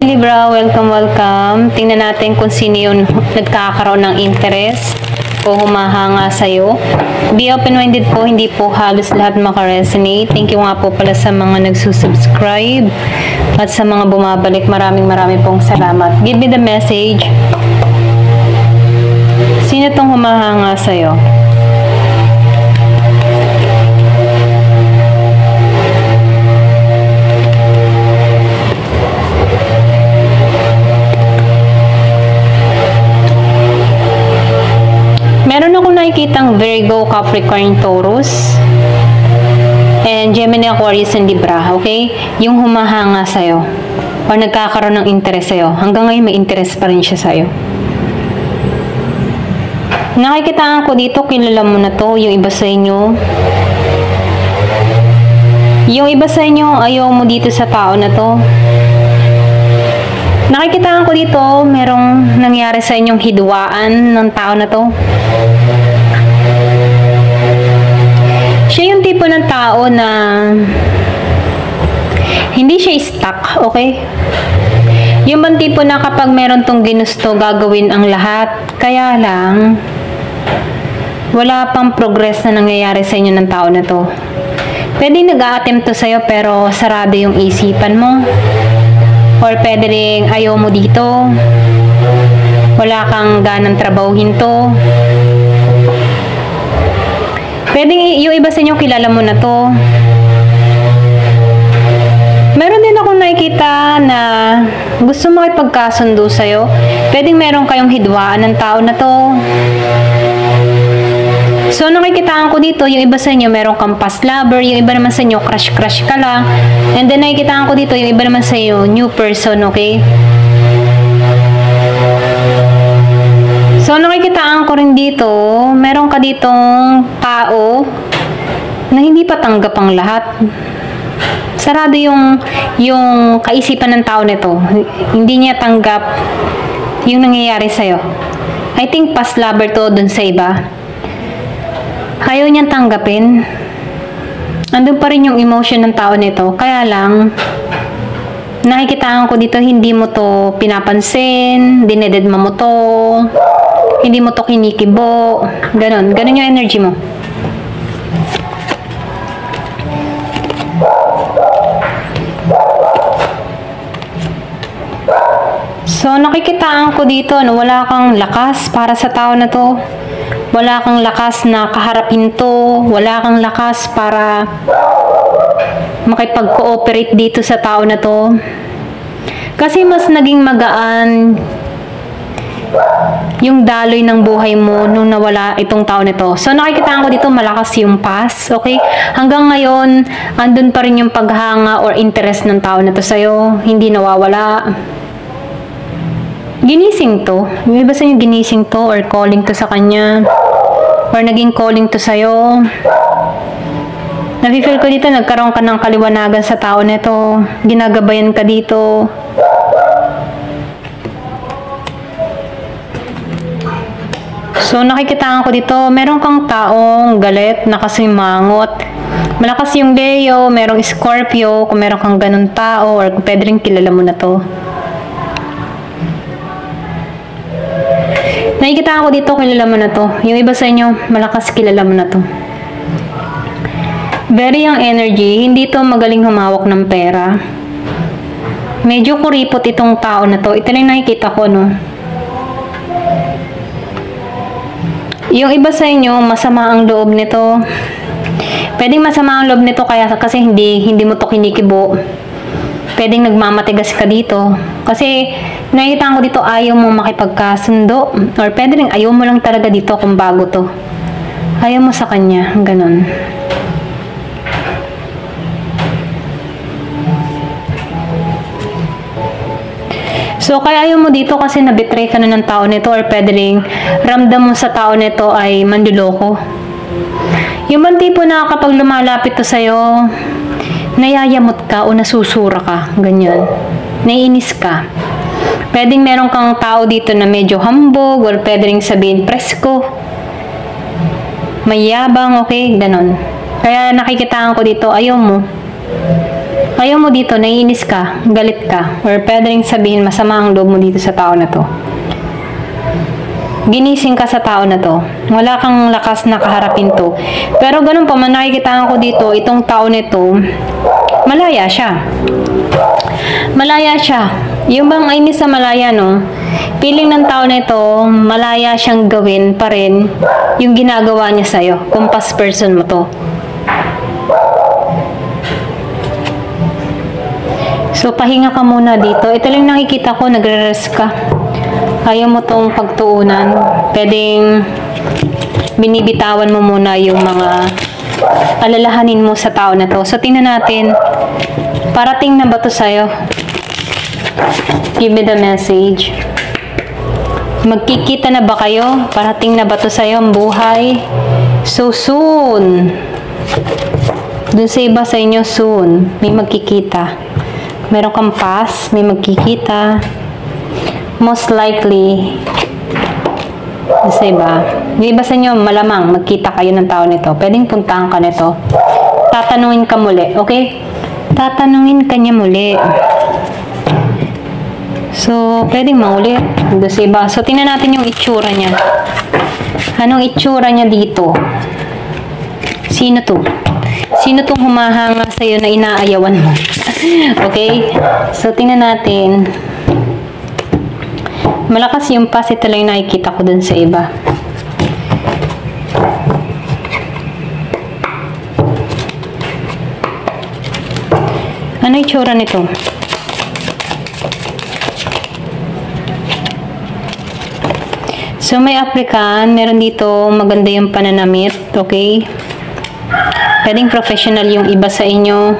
Libra, welcome. Tingnan natin kung sino yung nagkakaroon ng interest o humahanga sa'yo. Be open-minded po, hindi po halos lahat makaresonate. Thank you nga po pala sa mga nagsusubscribe at sa mga bumabalik. Maraming pong salamat. Give me the message. Sino tong humahanga sa'yo? Meron akong nakikitang Virgo, Capricorn, Taurus, and Gemini, Aquarius, and Libra, okay? Yung humahanga sa'yo, o nagkakaroon ng interest sa'yo. Hanggang ngayon may interest pa rin siya sa'yo. Nakikitaan ko dito, kilala mo na to, yung iba sa inyo. Yung iba sa inyo, ayaw mo dito sa tao na to. Nakikitaan ko dito, merong nangyari sa inyong hidwaan ng tao na to. Siya yung tipo ng tao na hindi siya stuck, okay? Yung bang tipo na kapag meron tong ginusto, gagawin ang lahat, kaya lang wala pang progress na nangyayari sa inyo ng tao na to. Pwede nag-a-attempt to sa'yo pero sarado yung isipan mo. Or pwede rin ayaw mo dito. Wala kang ganang trabahuhin to. Pwede yung iba sa inyo kilala mo na to. Meron din akong nakikita na gusto makipagkasundo sa'yo. Pwede meron kayong hidwaan ng tao na to. So, nakikitaan ko dito, yung iba sa inyo, meron kang past lover, yung iba naman sa inyo, crush ka lang. And then, nakikitaan ko dito, yung iba naman sa inyo, new person, okay? So, nakikitaan ko rin dito, meron ka ditong tao na hindi pa tanggap ang lahat. Sarado yung kaisipan ng tao nito. Hindi niya tanggap yung nangyayari sa'yo. I think past lover to dun sa iba. Ayaw niyang tanggapin. Andun pa rin yung emotion ng tao nito. Kaya lang, nakikitaan ko dito, hindi mo to pinapansin, dinededma mo to, hindi mo to kinikibo. Ganon yung energy mo. So, nakikitaan ko dito, no, wala kang lakas para sa tao na to. Wala kang lakas na kaharapin to. Wala kang lakas para makipag-cooperate dito sa tao na to. Kasi mas naging magaan yung daloy ng buhay mo nung nawala itong tao na to. So, nakikitaan ko dito, malakas yung past. Okay? Hanggang ngayon, andun pa rin yung paghanga or interest ng tao na to sa'yo. Hindi nawawala. Ginising to. Yung iba sa inyo ginising to or calling to sa kanya. Or naging calling to sa'yo. Nafe-feel ko dito, nagkaroon ka ng kaliwanagan sa tao nito. Ginagabayan ka dito. So, nakikitaan ko dito, meron kang taong galit, nakasimangot. Malakas yung Leo, merong Scorpio, kung meron kang ganun tao, or kung pwede rin kilala mo na to. Nakikitaan ko dito, kilala mo na to. Yung iba sa inyo, malakas kilala mo na to. Very young energy, hindi to magaling humawak ng pera. Medyo kuripot itong tao na to. Ito lang nakikita ko, no. Yung iba sa inyo, masama ang loob nito. Pwedeng masama ang loob nito kasi hindi mo to kinikibo. Pwedeng nagmamatigas ka dito. Kasi nakikita ko dito, ayaw mo makipagkasundo. Or pwede rin ayaw mo lang talaga dito kung bago to. Ayaw mo sa kanya. Ganon. So, kaya ayaw mo dito kasi nabitray ka na ng tao nito or pwede rin ramdam mo sa tao nito ay manluloko. Yung bang tipo na kapag lumalapit to sa'yo, nayayamot ka o nasusura ka, ganyan. Naiinis ka. Pwedeng meron kang tao dito na medyo hambog or pwede rin sabihin presko. Mayabang, okay, ganon. Kaya nakikitaan ko dito, ayaw mo. Ayaw mo dito, naiinis ka, galit ka, or pwedeng sabihin masama ang loob mo dito sa tao na to. Ginising ka sa tao na to. Wala kang lakas na kaharapin to. Pero ganun pa man, nakikitaan ko dito, itong tao nito, malaya siya. Malaya siya. Yung bang inis sa malaya, no? Feeling ng tao nito, malaya siyang gawin pa rin yung ginagawa niya sa'yo. Kung past person mo to. So, pahinga ka muna dito. Ito lang nakikita ko, nagre-rest ka. Ayaw mo tong pagtuunan. Pwedeng binibitawan mo muna yung mga alalahanin mo sa tao na to. So, tingnan natin. Parating na ba to sa'yo? Give me the message. Magkikita na ba kayo? Parating na ba to sa'yo ang buhay? So, soon. Dun sa iba sa inyo, soon. May magkikita. Meron kang pass, may magkikita. Most likely, sa iba. Yung iba sa inyo, malamang magkita kayo ng tao nito. Pwedeng puntahan ka nito. Tatanungin ka muli, okay? Tatanungin ka niya muli. So, pwedeng maulit. Doon sa iba. So, tingnan natin yung itsura niya. Anong itsura niya dito? Sino to? Sino tong humahanga sa'yo na inaayawan mo? Okay? So, tingnan natin. Malakas yung pass. Ito lang yung nakikita ko dun sa iba. Ano itsura nito? So, may African. Meron dito maganda yung pananamit. Okay? Pwedeng professional yung iba sa inyo.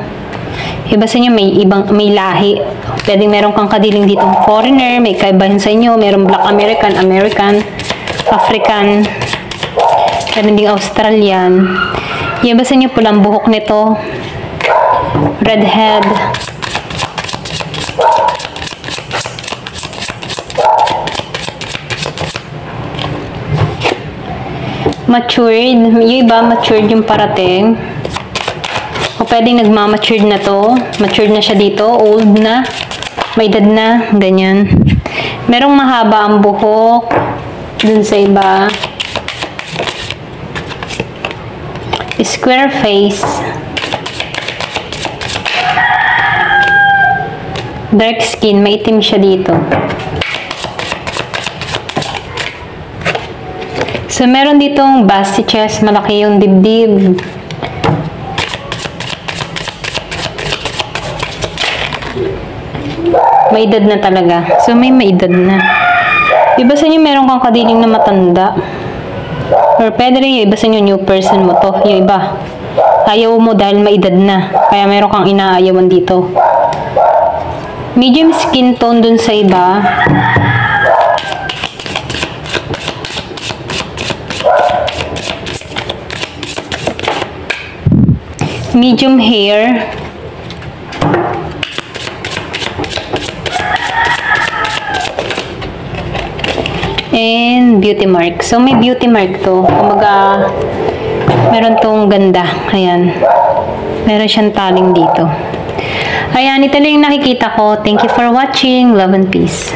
Iba sa inyo may lahi. Pwedeng meron kang kadiling ditong foreigner, may kaibahan sa inyo, meron Black American, African, meron ding Australian. Yung iba sa inyo pulang buhok nito. Redhead. Matured. Yung iba matured yung parating. O pwedeng nagmamatured na to. Matured na siya dito. Old na. May edad na. Ganyan. Merong mahaba ang buhok. Dun sa iba. Square face. Dark skin. Maitim siya dito. So, meron ditong busty chest. Malaki yung dibdib. May edad na talaga. So, may edad na. Iba sa inyo, meron kang kadiling na matanda. Or pwede rin yung iba sa inyo, new person mo to. Yung iba. Ayaw mo dahil may edad na. Kaya meron kang inaayawan dito. Medium skin tone dun sa iba. Medium hair. And beauty mark. So, may beauty mark to. Kumaga, meron tong ganda. Ayan. Meron siyang taling dito. Ayan, ito lang yung nakikita ko. Thank you for watching. Love and peace.